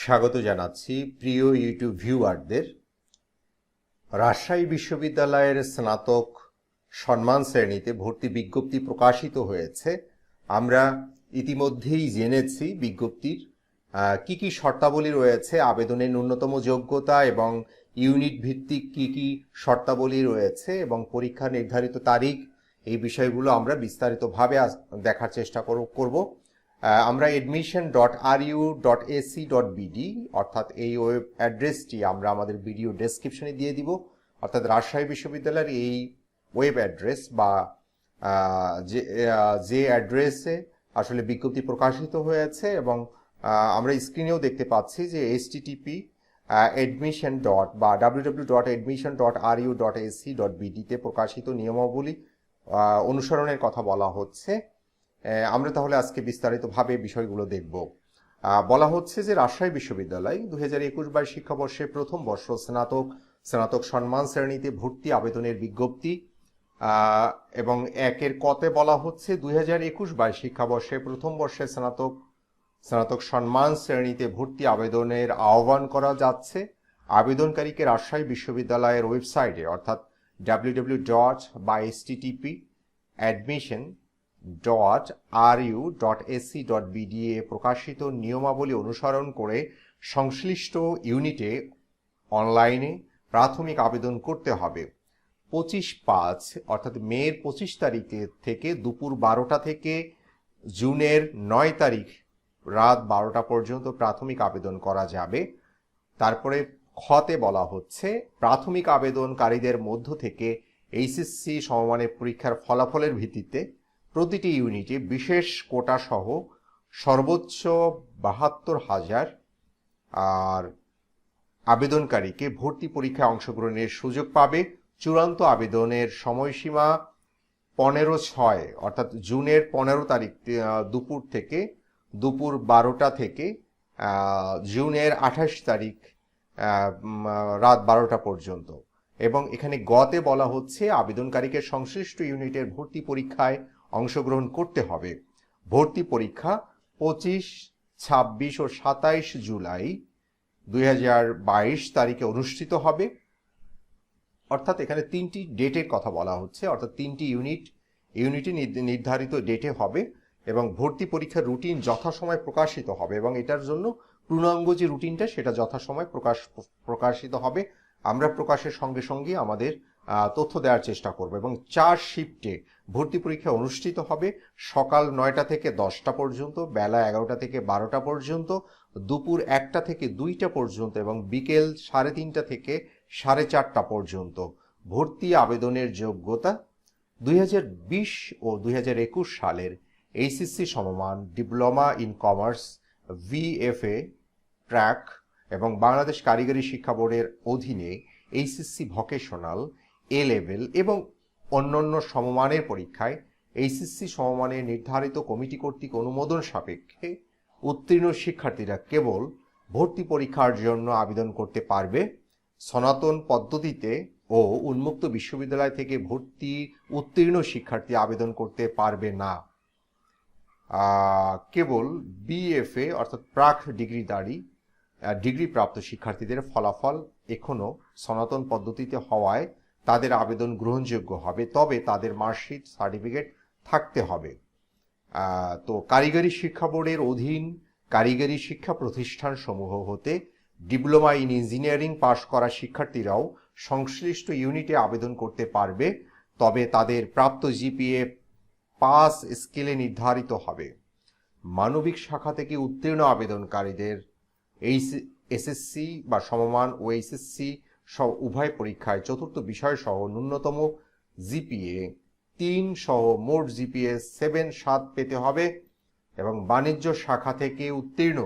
স্বাগত জানাচ্ছি প্রিয় ইউটিউব ভিউয়ারদের। রাজশাহী বিশ্ববিদ্যালয়ের স্নাতক সম্মান শ্রেণীতে ভর্তি বিজ্ঞপ্তি প্রকাশিত হয়েছে। আমরা ইতিমধ্যেই জেনেছি বিজ্ঞপ্তির কি কি শর্তাবলী রয়েছে, আবেদনের ন্যূনতম যোগ্যতা এবং ইউনিট ভিত্তিক কি কি শর্তাবলী রয়েছে এবং পরীক্ষা নির্ধারিত তারিখ, এই বিষয়গুলো আমরা বিস্তারিতভাবে দেখার চেষ্টা করব। আমরা admission.ru.ac.bd অর্থাৎ এই ওয়েব অ্যাড্রেসটি আমরা আমাদের ভিডিও ডেসক্রিপশনে দিয়ে দিব। অর্থাৎ রাজশাহী বিশ্ববিদ্যালয়ের এই ওয়েব অ্যাড্রেস বা যে অ্যাড্রেসে আসলে বিজ্ঞপ্তি প্রকাশিত হয়েছে এবং আমরা স্ক্রিনেও দেখতে পাচ্ছি যে http admission. বা www.admission.ru.ac.bd তে প্রকাশিত নিয়মাবলী অনুসরণের কথা বলা হচ্ছে। আমরা তাহলে আজকে বিস্তারিতভাবে বিষয়গুলো দেখব। বলা হচ্ছে যে রাজশাহী বিশ্ববিদ্যালয় 2021-22 শিক্ষাবর্ষে প্রথম বর্ষ স্নাতক সম্মান শ্রেণীতে ভর্তি আবেদনের বিজ্ঞপ্তি এবং একের কতে বলা হচ্ছে 2021-22 শিক্ষাবর্ষে প্রথম বর্ষে স্নাতক সম্মান শ্রেণীতে ভর্তি আবেদনের আহ্বান করা যাচ্ছে। আবেদনকারীকে রাজশাহী বিশ্ববিদ্যালয়ের ওয়েবসাইটে অর্থাৎ www.admission.ru.ac.bd এ প্রকাশিত নিয়মাবলী অনুসরণ করে সংশ্লিষ্ট ইউনিটে অনলাইনে প্রাথমিক আবেদন করতে হবে। 25/5 অর্থাৎ মের 25 তারিখ থেকে দুপুর 12টা থেকে জুনের 9 তারিখ রাত 12টা পর্যন্ত প্রাথমিক আবেদন করা যাবে। তারপরে খতে বলা হচ্ছে প্রাথমিক আবেদনকারীদের মধ্য থেকে এইচএসসি সমমানের পরীক্ষার ফলাফলের ভিত্তিতে প্রতিটি ইউনিটে বিশেষ কোটা সহ সর্বোচ্চ 72,000 আর আবেদনকারীকে ভর্তি পরীক্ষায় অংশগ্রহণের সুযোগ পাবে। চূড়ান্ত আবেদনের সময়সীমা 15/6 অর্থাৎ জুনের 15 তারিখ দুপুর 12টা থেকে জুনের 28 তারিখ রাত 12টা পর্যন্ত। এবং এখানে গতে বলা হচ্ছে আবেদনকারীকে সংশ্লিষ্ট ইউনিটের ভর্তি পরীক্ষায় অংশগ্রহণ করতে হবে। ভর্তি পরীক্ষা 25, 26 ও 27 জুলাই 2022 তারিখে অনুষ্ঠিত হবে। অর্থাৎ এখানে 3টি ডেটের কথা বলা হচ্ছে, অর্থাৎ 3টি ইউনিটে নির্ধারিত ডেটে হবে এবং ভর্তি পরীক্ষার রুটিন যথাসময় প্রকাশিত হবে এবং এটার জন্য পূর্ণাঙ্গ যে রুটিনটা সেটা যথাসময় প্রকাশিত হবে। আমরা প্রকাশের সঙ্গে সঙ্গে আমাদের তথ্য দেওয়ার চেষ্টা করব এবং 4 শিফটে ভর্তি পরীক্ষা অনুষ্ঠিত হবে। সকাল 9টা থেকে 10টা পর্যন্ত, বেলা 11টা থেকে 12টা পর্যন্ত, দুপুর 1টা থেকে 2টা পর্যন্ত এবং বিকেল 3:30টা থেকে 4:30টা পর্যন্ত। ভর্তি আবেদনের যোগ্যতা 2020 ও 2021 সালের এইচএসসি সমমান diploma in commerce VFA track এবং বাংলাদেশ কারিগরি শিক্ষা বোর্ডের অধীনে এইচএসসি ভোকেশনাল A লেভেল এবং অন্যান্য সমমানের পরীক্ষায় এইচএসসি সমমানের নির্ধারিত কমিটি কর্তৃক অনুমোদন সাপেক্ষে উত্তীর্ণ শিক্ষার্থীরা কেবল ভর্তি পরীক্ষার জন্য আবেদন করতে পারবে। সনাতন পদ্ধতিতে ও উন্মুক্ত বিশ্ববিদ্যালয় থেকে ভর্তি উত্তীর্ণ শিক্ষার্থী আবেদন করতে পারবে না। কেবল BFA অর্থাৎ প্রাক ডিগ্রিপ্রাপ্ত শিক্ষার্থীদের ফলাফল এখনো সনাতন পদ্ধতিতে হওয়ায় তাদের আবেদন গ্রহণযোগ্য হবে, তবে তাদের মার্কশিট সার্টিফিকেট থাকতে হবে। তো কারিগরি শিক্ষা বোর্ডের অধীন কারিগরি শিক্ষা প্রতিষ্ঠান সমূহ হতে ডিপ্লোমা ইন ইঞ্জিনিয়ারিং পাশ করা শিক্ষার্থীরাও সংশ্লিষ্ট ইউনিটে আবেদন করতে পারবে, তবে তাদের প্রাপ্ত GPA পাস স্কেলে নির্ধারিত হবে। মানবিক শাখা থেকে উত্তীর্ণ আবেদনকারীদের SSC বা সমমান ও HSC সহ উভয় পরীক্ষায় চতুর্থ বিষয় সহ ন্যূনতম GPA 3 সহ মোট GPA 7 পেতে হবে এবং বাণিজ্য শাখা থেকে উত্তীর্ণ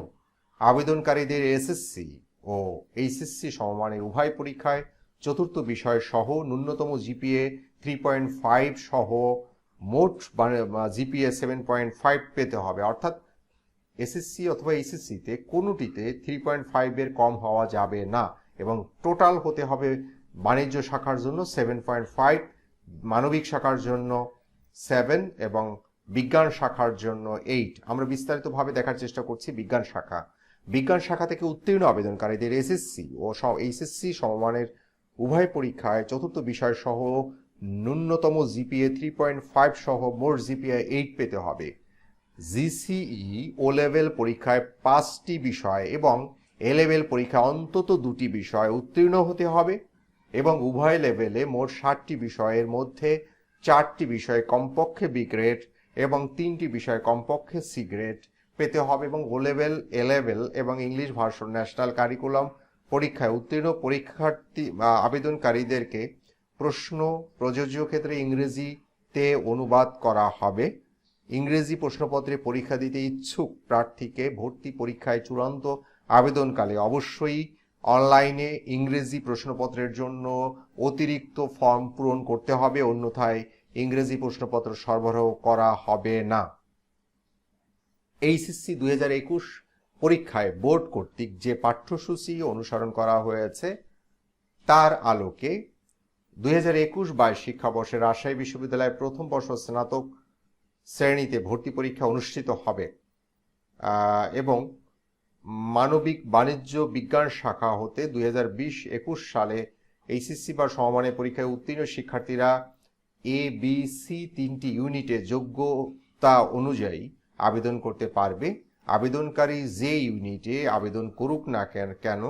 আবেদনকারীদের SSC ও HSC সমমানের উভয় পরীক্ষায় চতুর্থ বিষয় সহ ন্যূনতম GPA 3.5 সহ মোট GPA 7.5 পেতে হবে। অর্থাৎ SSC অথবা HSC তে কোনোটিতে 3.5 এর কম হওয়া যাবে না এবং টোটাল হতে হবে বাণিজ্য শাখার জন্য 7.5, মানবিক শাখার জন্য 7 এবং বিজ্ঞান শাখার জন্য 8। আমরা বিস্তারিতভাবে দেখার চেষ্টা করছি বিজ্ঞান শাখা। বিজ্ঞান শাখা থেকে উত্তীর্ণ আবেদনকারীদের এসএসসি ও এইচএসসি সমমানের উভয় পরীক্ষায় চতুর্থ বিষয় সহ ন্যূনতম জিপিএ 3.5 সহ মোট জিপিএ 8 পেতে হবে। জিসিই ও লেভেল পরীক্ষায় 5টি বিষয় এবং এ লেভেল পরীক্ষায় অন্তত 2টি বিষয় উত্তীর্ণ হতে হবে এবং উভয় লেভেলে মোট 60টি বিষয়ের মধ্যে 4টি বিষয়ে কমপক্ষে বি গ্রেড এবং 3টি বিষয়ে কমপক্ষে সি গ্রেড পেতে হবে এবং ও লেভেল, এ লেভেল এবং ইংলিশ ভার্সন ন্যাশনাল কারিকুলাম পরীক্ষায় উত্তীর্ণ পরীক্ষার্থী আবেদনকারীদেরকে প্রশ্ন প্রযোজ্য ক্ষেত্রে ইংরেজিতে অনুবাদ করা হবে। ইংরেজি প্রশ্নপত্রে পরীক্ষা দিতে ইচ্ছুক প্রার্থীকে ভর্তি পরীক্ষায় চূড়ান্ত আবেদনকালে অবশ্যই অনলাইনে ইংরেজি প্রশ্নপত্রের জন্য অতিরিক্ত ফর্ম পূরণ করতে হবে, অন্যথায় ইংরেজি প্রশ্নপত্র সরবরাহ করা হবে না। এইচএসসি 2021 পরীক্ষায় বোর্ড কর্তৃক যে পাঠ্যসূচি অনুসরণ করা হয়েছে তার আলোকে 2021-22 শিক্ষাবর্ষে রাজশাহী বিশ্ববিদ্যালয়ের প্রথম বর্ষ স্নাতক শ্রেণীতে ভর্তি পরীক্ষা অনুষ্ঠিত হবে এবং মানবিক বাণিজ্য বিজ্ঞান শাখা হতে 2020-21 সালে এইচএসসি বা সমমানের পরীক্ষায় উত্তীর্ণ শিক্ষার্থীরা এ বি সি 3টি ইউনিটে যোগ্যতা অনুযায়ী আবেদন করতে পারবে। আবেদনকারী যে ইউনিটে আবেদন করুক না কেন,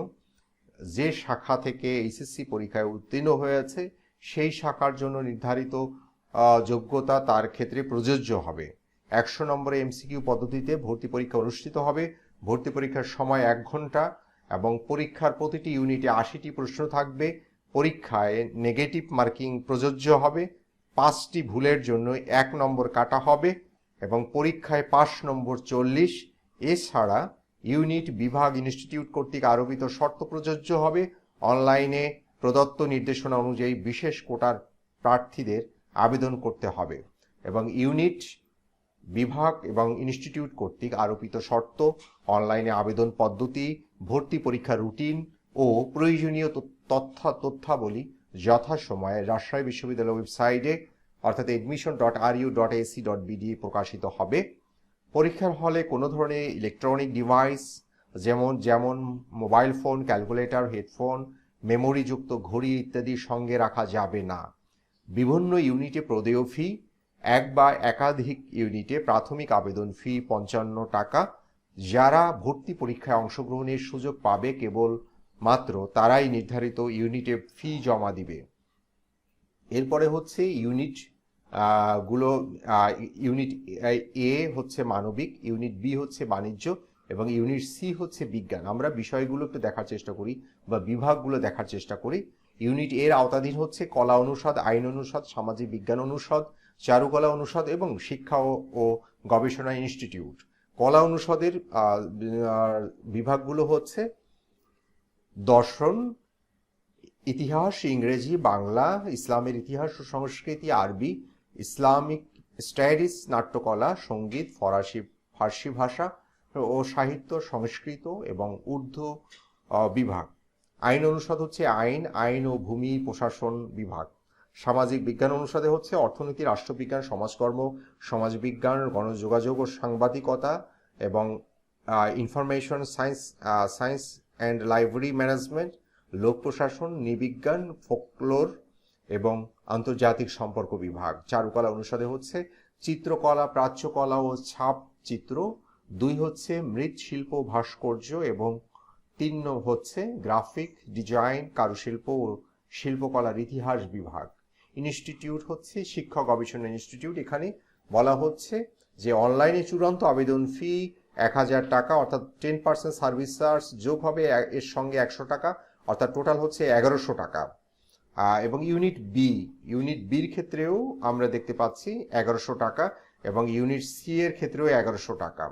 যে শাখা থেকে এইচএসসি পরীক্ষায় উত্তীর্ণ হয়েছে সেই শাখার জন্য নির্ধারিত যোগ্যতা তার ক্ষেত্রে প্রযোজ্য হবে। 100 নম্বরে এমসিকিউ পদ্ধতিতে ভর্তি পরীক্ষা অনুষ্ঠিত হবে। ভর্তি পরীক্ষার সময় 1 ঘন্টা এবং পরীক্ষার প্রতিটি ইউনিটে 80টি প্রশ্ন থাকবে। পরীক্ষায় নেগেটিভ মার্কিং প্রযোজ্য হবে। 5টি ভুলের জন্য 1 নম্বর কাটা হবে এবং পরীক্ষায় পাস নম্বর 40। এছাড়া ইউনিট, বিভাগ, ইনস্টিটিউট কর্তৃক আরোপিত শর্ত প্রযোজ্য হবে। অনলাইনে প্রদত্ত নির্দেশনা অনুযায়ী বিশেষ কোটার প্রার্থীদের আবেদন করতে হবে এবং ইউনিট, বিভাগ এবং ইনস্টিটিউট কর্তৃক আরোপিত শর্ত, অনলাইনে আবেদন পদ্ধতি, ভর্তি পরীক্ষার রুটিন ও প্রয়োজনীয় তথ্যাবলী যথাসময়ে রাজশাহী বিশ্ববিদ্যালয় ওয়েবসাইটে অর্থাৎ admission.ru.ac.bd প্রকাশিত হবে। পরীক্ষার হলে কোনো ধরনের ইলেকট্রনিক ডিভাইস যেমন মোবাইল ফোন, ক্যালকুলেটর, হেডফোন, মেমোরিযুক্ত ঘড়ি ইত্যাদি সঙ্গে রাখা যাবে না। বিভিন্ন ইউনিটে প্রদেয় ফি, এক বা একাধিক ইউনিটে প্রাথমিক আবেদন ফি 55 টাকা। যারা ভর্তি পরীক্ষায় অংশগ্রহণের সুযোগ পাবে কেবল মাত্র তারাই নির্ধারিত ইউনিটে ফি জমা দিবে। এরপরে হচ্ছে ইউনিট এ হচ্ছে মানবিক, ইউনিট বি হচ্ছে বাণিজ্য এবং ইউনিট সি হচ্ছে বিজ্ঞান। আমরা বিষয়গুলো একটু দেখার চেষ্টা করি বা বিভাগগুলো দেখার চেষ্টা করি। ইউনিট এর আওতাধীন হচ্ছে কলা অনুষদ, আইন অনুষদ, সামাজিক বিজ্ঞান অনুষদ, চারুকলা অনুষদ এবং শিক্ষা ও গবেষণা ইনস্টিটিউট। কলা অনুষদের বিভাগগুলো হচ্ছে দর্শন, ইতিহাস, ইংরেজি, বাংলা, ইসলামের ইতিহাস ও সংস্কৃতি, আরবি, ইসলামিক স্টাডিজ, নাট্যকলা, সঙ্গীত, ফার্সি ভাষা ও সাহিত্য, সংস্কৃত এবং উর্দু বিভাগ। আইন অনুষদ হচ্ছে আইন ও ভূমি প্রশাসন বিভাগ। সামাজিক বিজ্ঞান অনুষদে হচ্ছে অর্থনীতি, রাষ্ট্রবিজ্ঞান, সমাজকর্ম, সমাজবিজ্ঞান, গণযোগাযোগ ও সাংবাদিকতা এবং information science and library management, লোক প্রশাসন, নৃবিজ্ঞান, ফোকলোর এবং আন্তর্জাতিক সম্পর্ক বিভাগ। চারুকলা অনুষদে হচ্ছে চিত্রকলা, প্রাচ্যকলা ও ছাপ চিত্র। 2 হচ্ছে মৃৎশিল্প, ভাস্কর্য এবং 3 হচ্ছে গ্রাফিক ডিজাইন, কারুশিল্প ও শিল্পকলার ইতিহাস বিভাগ। ইনস্টিটিউট হচ্ছে শিক্ষা গবেষণা ইনস্টিটিউট। এখানে বলা হচ্ছে যে অনলাইনে চূড়ান্ত আবেদন ফি 1000 টাকা অর্থাৎ 10% সার্ভিস চার্জ যোগ হবে এর সঙ্গে 100 টাকা অর্থাৎ টোটাল হচ্ছে 1100 টাকা। এবং ইউনিট বির ক্ষেত্রেও আমরা দেখতে পাচ্ছি 1100 টাকা এবং ইউনিট সি এর ক্ষেত্রেও 1100 টাকা।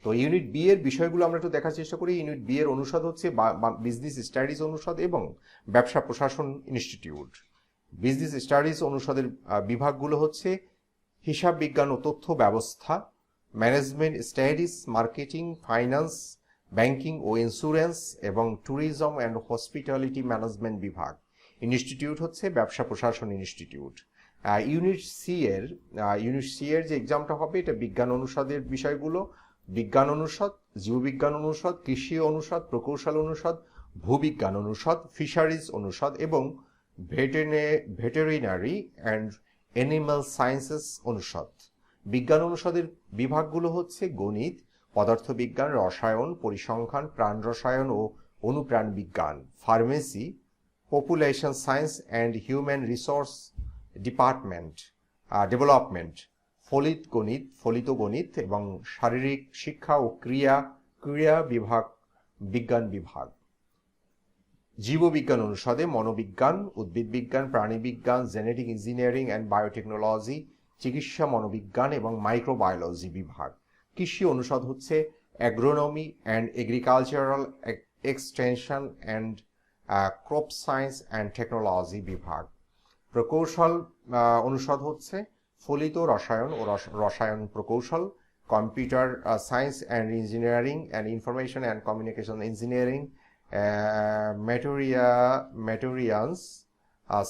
তো ইউনিট বি এর বিষয়গুলো আমরা একটু দেখার চেষ্টা করি। ইউনিট বি এর অনুষদ হচ্ছে বিজনেস স্টাডিজ অনুষদ এবং ব্যবসা প্রশাসন ইনস্টিটিউট। বিজনেস স্টাডিজ অনুষদের বিভাগগুলো হচ্ছে হিসাব বিজ্ঞান ও তথ্য ব্যবস্থা, management studies, marketing, finance, banking ও ইন্স্যুরেন্স এবং ট্যুরিজম অ্যান্ড হসপিটালিটি ম্যানেজমেন্ট বিভাগ। ইনস্টিটিউট হচ্ছে ব্যবসা প্রশাসন ইনস্টিটিউট। ইউনিট সি এর যে এক্সামটা হবে এটা বিজ্ঞান অনুষদের বিষয়গুলো, বিজ্ঞান অনুষদ, জীববিজ্ঞান অনুষদ, কৃষি অনুষদ, প্রকৌশল অনুষদ, ভূবিজ্ঞান অনুষদ, ফিশারিজ অনুষদ এবং ভেটেরিনারি অ্যান্ড অ্যানিম্যাল সায়েন্সেস অনুষদ। বিজ্ঞান অনুষদের বিভাগগুলো হচ্ছে গণিত, পদার্থবিজ্ঞান, রসায়ন, পরিসংখ্যান, প্রাণ রসায়ন ও অনুপ্রাণ বিজ্ঞান, pharmacy, population science and human resource department development, ফলিত গণিত এবং শারীরিক শিক্ষা ও ক্রিয়া বিভাগ, বিজ্ঞান বিভাগ। জীববিজ্ঞান অনুষদে মনোবিজ্ঞান, উদ্ভিদবিজ্ঞান, প্রাণীবিজ্ঞান, জেনেটিক ইঞ্জিনিয়ারিং অ্যান্ড বায়োটেকনোলজি, চিকিৎসা মনোবিজ্ঞান এবং মাইক্রোবায়োলজি বিভাগ। কৃষি অনুষদ হচ্ছে agronomy and agricultural extension and crop science and technology বিভাগ। প্রকৌশল অনুষদ হচ্ছে ফলিত রসায়ন ও রসায়ন প্রকৌশল, computer science and engineering and information and communication engineering, materials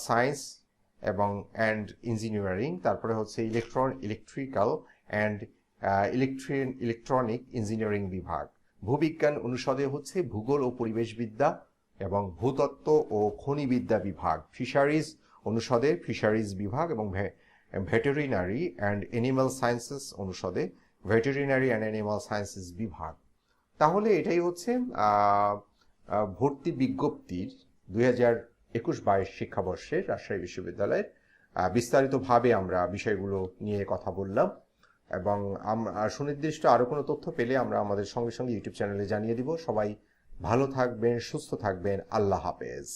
science এবং ইঞ্জিনিয়ারিং। তারপরে হচ্ছে ইলেকট্রিক্যাল অ্যান্ড ইলেকট্রনিক ইঞ্জিনিয়ারিং বিভাগ। ভূবিজ্ঞান অনুষদে হচ্ছে ভূগোল ও পরিবেশবিদ্যা এবং ভূতত্ত্ব ও খনিবিদ্যা বিভাগ। ফিশারিজ অনুষদে ফিশারিজ বিভাগ এবং ভেটেরিনারি অ্যান্ড অ্যানিম্যাল সায়েন্সেস অনুষদে ভেটেরিনারি অ্যান্ড অ্যানিম্যাল সায়েন্সেস বিভাগ। তাহলে এটাই হচ্ছে ভর্তি বিজ্ঞপ্তির 2021-22 শিক্ষাবর্ষের রাজশাহী বিশ্ববিদ্যালয়ের বিস্তারিতভাবে আমরা বিষয়গুলো নিয়ে কথা বললাম এবং সুনির্দিষ্ট আরও কোনো তথ্য পেলে আমরা আমাদের সঙ্গে সঙ্গে ইউটিউব চ্যানেলে জানিয়ে দিব। সবাই ভালো থাকবেন, সুস্থ থাকবেন। আল্লাহ হাফেজ।